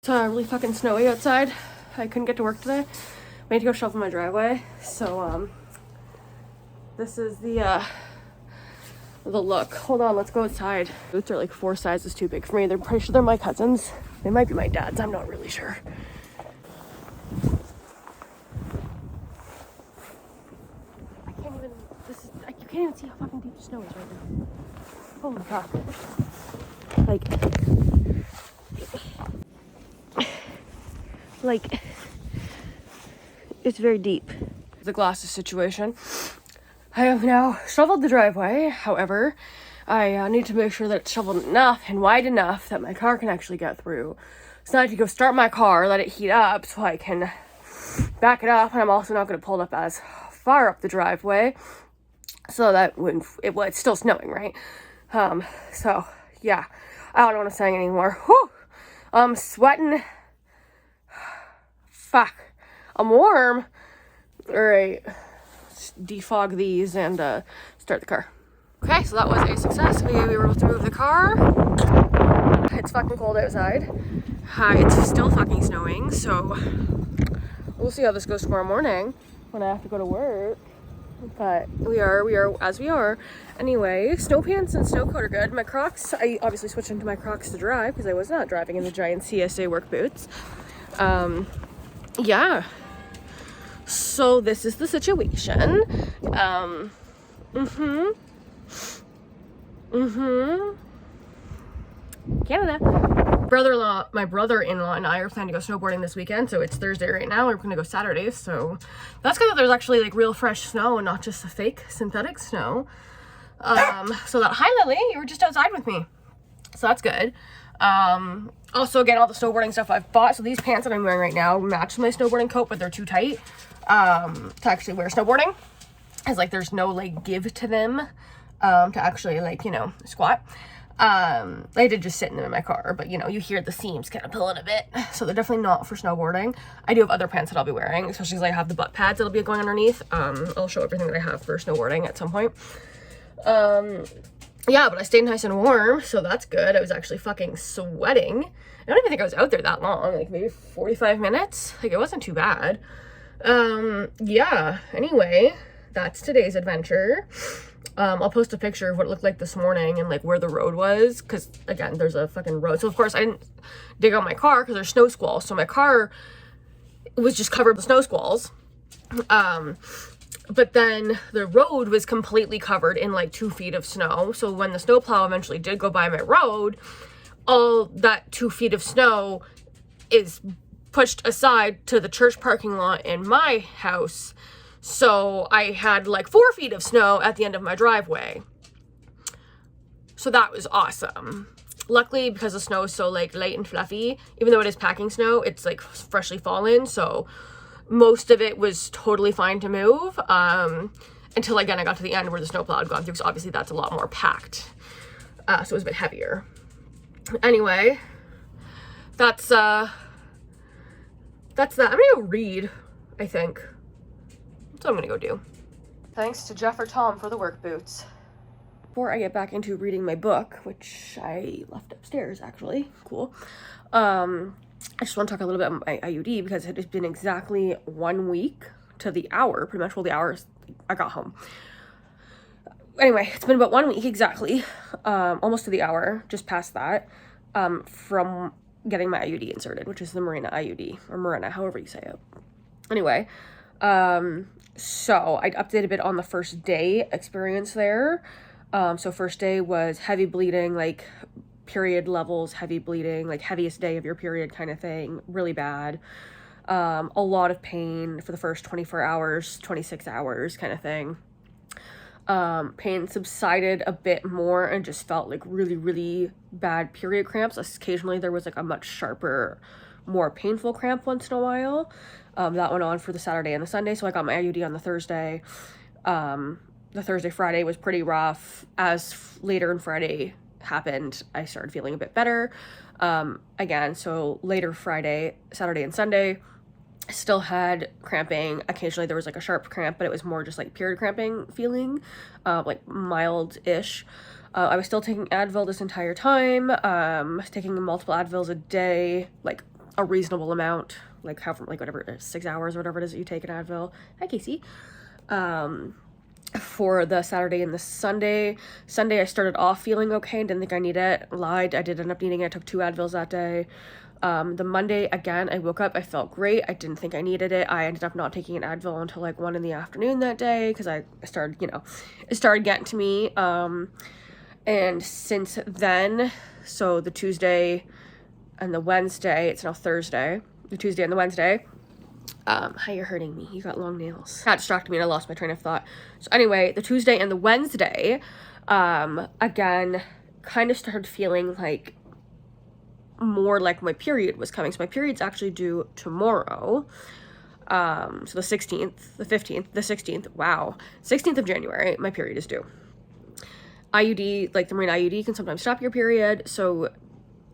It's really fucking snowy outside. I couldn't get to work today. I need to go shovel my driveway. So this is the look. Hold on, let's go outside. Boots are like 4 sizes too big for me. They're pretty sure they're my cousins. They might be my dad's. I'm not really sure. I can't even. You can't even see how fucking deep the snow is right now. Holy crap! Like, it's very deep. The glasses situation. I have now shoveled the driveway. However, I need to make sure that it's shoveled enough and wide enough that my car can actually get through. So I have to go start my car, let it heat up so I can back it up. And I'm also not going to pull it up as far up the driveway so that when it's still snowing, right? So yeah, I don't want to sing anymore. Whew! I'm sweating. Fuck. I'm warm. All right. Let's defog these and start the car. Okay, so that was a success. We were able to move the car. It's fucking cold outside. It's still fucking snowing, so we'll see how this goes tomorrow morning when I have to go to work. But we are as we are. Anyway, snow pants and snow coat are good. My Crocs, I obviously switched into my Crocs to drive because I was not driving in the giant CSA work boots. Yeah. So this is the situation. Canada. My brother-in-law and I are planning to go snowboarding this weekend, so it's Thursday right now. We're gonna go Saturday, so that's good that there's actually like real fresh snow and not just the fake synthetic snow. So that, hi Lily, you were just outside with me. So that's good. Also, again, all the snowboarding stuff I've bought. So these pants that I'm wearing right now match my snowboarding coat, but they're too tight to actually wear snowboarding. It's like there's no like give to them to actually like, you know, squat. I did just sit in them in my car, but you know, you hear the seams kind of pulling a bit. So they're definitely not for snowboarding. I do have other pants that I'll be wearing, especially because I have the butt pads that'll be going underneath. I'll show everything that I have for snowboarding at some point. Yeah, but I stayed nice and warm, so that's good. I was actually fucking sweating. I don't even think I was out there that long, like maybe 45 minutes. Like, it wasn't too bad. Yeah, anyway, that's today's adventure. I'll post a picture of what it looked like this morning and like where the road was, because again, there's a fucking road. So of course I didn't dig out my car because there's snow squalls. So my car was just covered with snow squalls. But then the road was completely covered in like 2 feet of snow. So when the snowplow eventually did go by my road, all that 2 feet of snow is pushed aside to the church parking lot in my house. So I had like 4 feet of snow at the end of my driveway. So that was awesome. Luckily, because the snow is so like light and fluffy, even though it is packing snow, it's like freshly fallen. So most of it was totally fine to move, until again I got to the end where the snowplow had gone through, because obviously that's a lot more packed, so it was a bit heavier. Anyway, that's that. I'm gonna go read, I think. That's what I'm gonna go do. Thanks to Jeff or Tom for the work boots. Before I get back into reading my book, which I left upstairs actually, cool, I just want to talk a little bit about my IUD because it has been exactly 1 week to the hour, pretty much, well, the hours I got home. Anyway, it's been about 1 week exactly, almost to the hour, just past that, from getting my IUD inserted, which is the Mirena IUD, or Mirena, however you say it. Anyway, so I updated a bit on the first day experience there. So first day was heavy bleeding, like period levels, heavy bleeding, like heaviest day of your period kind of thing, really bad. A lot of pain for the first 24 hours, 26 hours kind of thing. Pain subsided a bit more and just felt like really, really bad period cramps. Occasionally there was like a much sharper, more painful cramp once in a while. That went on for the Saturday and the Sunday. So I got my IUD on the Thursday. The Thursday, Friday was pretty rough. As later in Friday happened, I started feeling a bit better. Again, so later Friday, Saturday and Sunday, still had cramping. Occasionally there was like a sharp cramp, but it was more just like period cramping feeling, like mild-ish. I was still taking Advil this entire time, taking multiple Advils a day, like a reasonable amount, like whatever, 6 hours or whatever it is that you take an Advil. Hi, Casey. For the Saturday and the Sunday. Sunday, I started off feeling okay and didn't think I needed it. Lied. I did end up needing it. I took 2 Advils that day. The Monday, again, I woke up, I felt great. I didn't think I needed it. I ended up not taking an Advil until like 1 in the afternoon that day because I started, it started getting to me. And since then, so the Tuesday and the Wednesday, it's now Thursday, the Tuesday and the Wednesday, hi, you're hurting me. You got long nails. That distracted me and I lost my train of thought. So anyway, the Tuesday and the Wednesday, again, kind of started feeling like more like my period was coming. So my period's actually due tomorrow. So the 16th, the 15th, the 16th, wow. 16th of January, my period is due. IUD, like the Mirena IUD can sometimes stop your period. So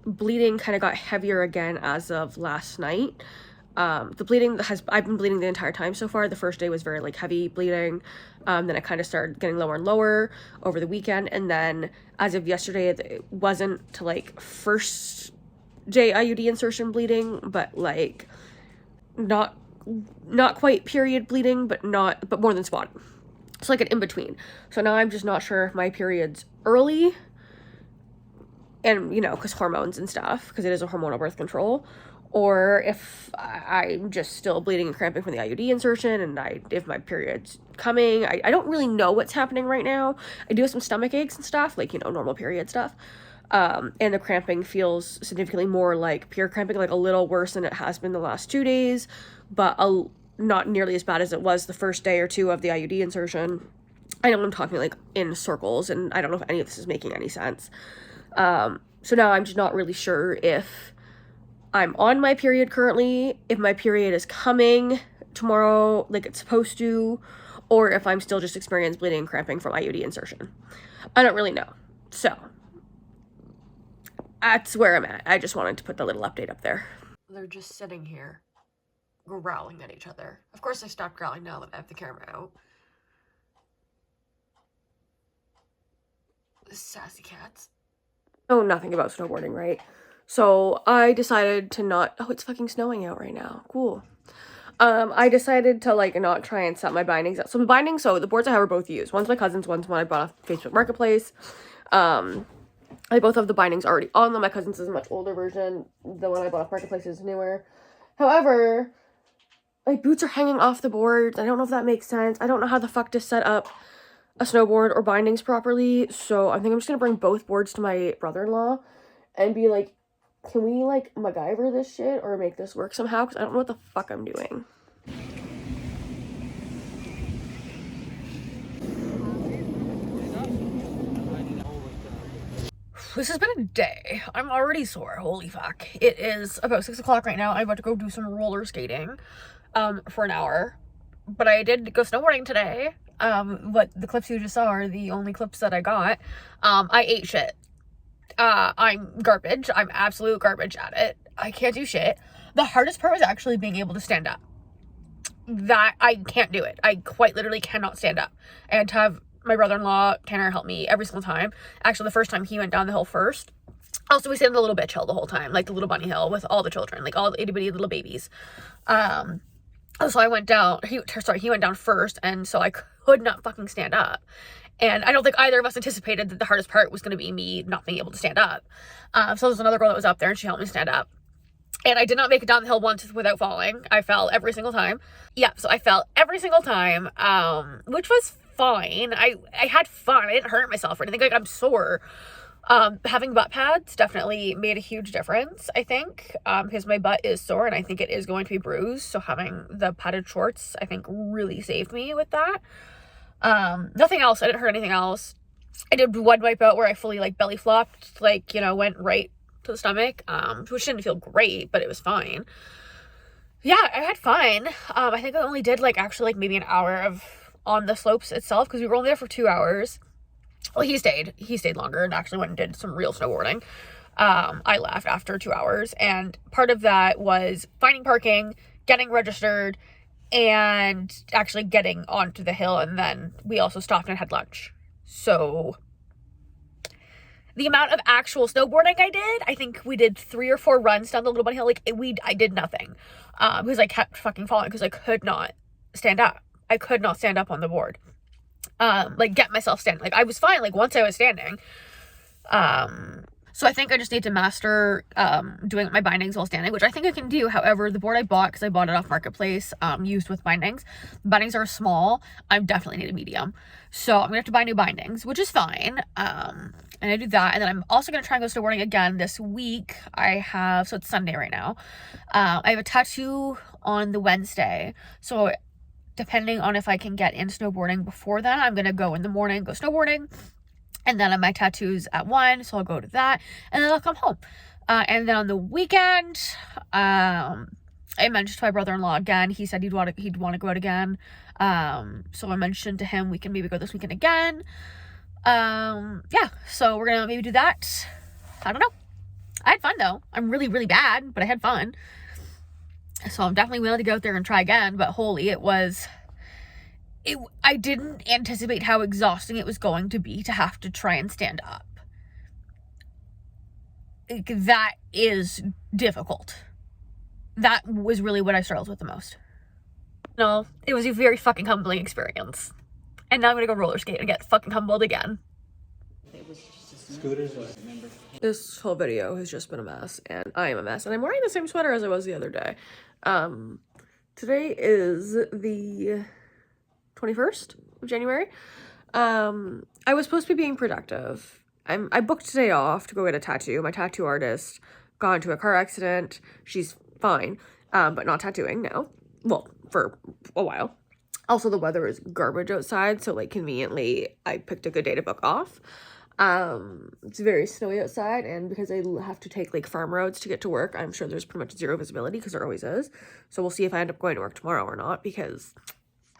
bleeding kind of got heavier again as of last night. The bleeding I've been bleeding the entire time so far. The first day was very like heavy bleeding. Then it kind of started getting lower and lower over the weekend. And then as of yesterday, it wasn't to like first day IUD insertion bleeding, but like not quite period bleeding, but more than spot. It's like an in-between. So now I'm just not sure if my period's early and, because hormones and stuff, because it is a hormonal birth control, or if I'm just still bleeding and cramping from the IUD insertion and if my period's coming. I don't really know what's happening right now. I do have some stomach aches and stuff, like, normal period stuff. And the cramping feels significantly more like period cramping, like a little worse than it has been the last 2 days, but not nearly as bad as it was the first day or two of the IUD insertion. I know I'm talking like in circles, and I don't know if any of this is making any sense. So now I'm just not really sure if I'm on my period currently, if my period is coming tomorrow like it's supposed to, or if I'm still just experiencing bleeding and cramping from IUD insertion. I don't really know. So that's where I'm at. I just wanted to put the little update up there. They're just sitting here growling at each other. Of course I stopped growling now that I have the camera out. Sassy cats. Know nothing about snowboarding, right? So I decided to not, oh, it's fucking snowing out right now. Cool. I decided to like not try and set my bindings up. So the boards I have are both used. One's my cousin's, one's one I bought off Facebook Marketplace. They both have the bindings already on them. My cousin's is a much older version. The one I bought off Marketplace is newer. However, my boots are hanging off the boards. I don't know if that makes sense. I don't know how the fuck to set up a snowboard or bindings properly. So I think I'm just gonna bring both boards to my brother-in-law and be like, can we like MacGyver this shit or make this work somehow? Because I don't know what the fuck I'm doing. This has been a day. I'm already sore. Holy fuck. It is about 6 o'clock right now. I'm about to go do some roller skating for an hour. But I did go snowboarding today. But the clips you just saw are the only clips that I got. I ate shit. I'm garbage. I'm absolute garbage at it. I can't do shit. The hardest part was actually being able to stand up. That I can't do it. I quite literally cannot stand up. I had to have my brother-in-law Tanner help me every single time. Actually, the first time he went down the hill first. Also, we stayed on the little bitch hill the whole time, like the little bunny hill with all the children, like all the itty bitty little babies. So I went down. He went down first, and so I could not fucking stand up. And I don't think either of us anticipated that the hardest part was going to be me not being able to stand up. So there's another girl that was up there, and she helped me stand up. And I did not make it down the hill once without falling. I fell every single time. Yeah, so I fell every single time, which was fine. I had fun. I didn't hurt myself or anything. Like, I'm sore. Having butt pads definitely made a huge difference, I think, because my butt is sore and I think it is going to be bruised. So having the padded shorts, I think, really saved me with that. Nothing else. I didn't hurt anything else. I did one wipe out where I fully like belly flopped, like, went right to the stomach, which didn't feel great, but it was fine. Yeah, I had fun. I think I only did like actually like maybe an hour on the slopes itself because we were only there for 2 hours. Well, he stayed longer and actually went and did some real snowboarding. I left after 2 hours, and part of that was finding parking, getting registered, and actually getting onto the hill, and then we also stopped and had lunch. So the amount of actual snowboarding I did, I think we did 3 or 4 runs down the Little Bunny Hill. Like, I did nothing. Because I kept fucking falling because I could not stand up. I could not stand up on the board. Like, get myself standing. Like, I was fine, like, once I was standing. So I think I just need to master, doing my bindings while standing, which I think I can do. However, the board I bought, because I bought it off Marketplace, used with bindings. The bindings are small. I definitely need a medium. So I'm gonna have to buy new bindings, which is fine. And I do that. And then I'm also gonna try and go snowboarding again this week. So it's Sunday right now. I have a tattoo on the Wednesday. So depending on if I can get in snowboarding before then, I'm gonna go in the morning, go snowboarding. And then my tattoo's at 1, so I'll go to that, and then I'll come home. And then on the weekend, I mentioned to my brother-in-law again. He said he'd want to go out again. So I mentioned to him we can maybe go this weekend again. Yeah, so we're gonna maybe do that. I don't know. I had fun though. I'm really, really bad, but I had fun. So I'm definitely willing to go out there and try again. But holy, I didn't anticipate how exhausting it was going to be to have to try and stand up. That is difficult. That was really what I struggled with the most. No, it was a very fucking humbling experience. And now I'm gonna go roller skate and get fucking humbled again. This whole video has just been a mess, and I am a mess, and I'm wearing the same sweater as I was the other day. Today is the 21st of January. I was supposed to be being productive. I booked today off to go get a tattoo. My tattoo artist got into a car accident. She's fine, but not tattooing now. Well, for a while. Also, the weather is garbage outside, so like conveniently, I picked a good day to book off. It's very snowy outside, and because I have to take like farm roads to get to work, I'm sure there's pretty much zero visibility because there always is. So we'll see if I end up going to work tomorrow or not, because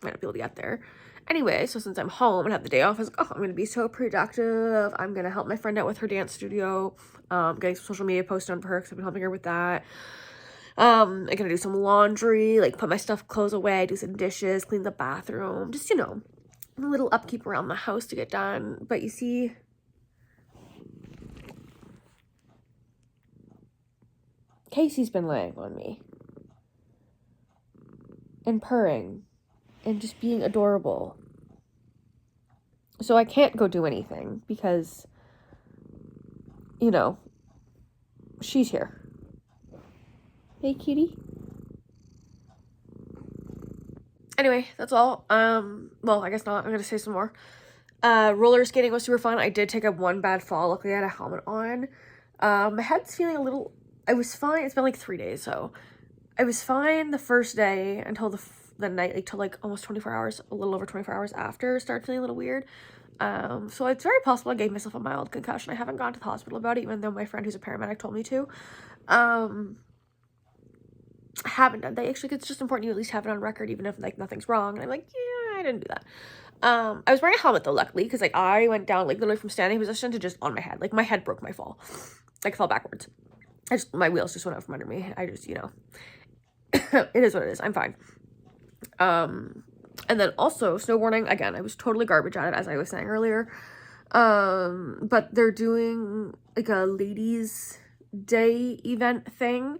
I might not be able to get there. Anyway, so since I'm home and have the day off, I was like, oh, I'm gonna be so productive. I'm gonna help my friend out with her dance studio, getting some social media posts done for her because I've been helping her with that. I'm gonna do some laundry, like put my clothes away, do some dishes, clean the bathroom, just, you know, a little upkeep around the house to get done. But you see, Casey's been laying on me and purring and just being adorable. So I can't go do anything because, you know, she's here. Hey, kitty. Anyway, that's all. Well, I guess not. I'm gonna say some more. Roller skating was super fun. I did take up one bad fall. Luckily, I had a helmet on. My head's feeling a little... I was fine. It's been like 3 days, so... I was fine the first day until the night, like till like almost 24 hours, a little over 24 hours after, started feeling a little weird. So it's very possible I gave myself a mild concussion. I haven't gone to the hospital about it, even though my friend who's a paramedic told me to. I haven't done that. Actually, it's just important you at least have it on record, even if like nothing's wrong. And I'm like, yeah, I didn't do that. I was wearing a helmet though, luckily, because like I went down like literally from standing position to just on my head. Like my head broke my fall. Like fell backwards. My wheels just went out from under me. I just, you know, it is what it is. I'm fine. And then also snowboarding, again, I was totally garbage at it, as I was saying earlier. But they're doing like a ladies' day event thing,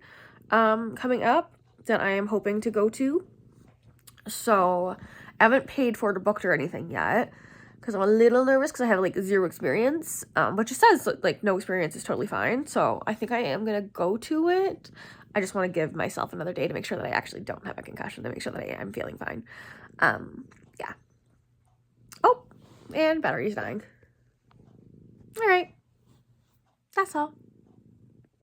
coming up that I am hoping to go to. So I haven't paid for it or booked or anything yet because I'm a little nervous because I have like zero experience. But it says like no experience is totally fine. So I think I am going to go to it. I just want to give myself another day to make sure that I actually don't have a concussion, to make sure that I am feeling fine. Yeah. Oh, and battery's dying. All right. That's all.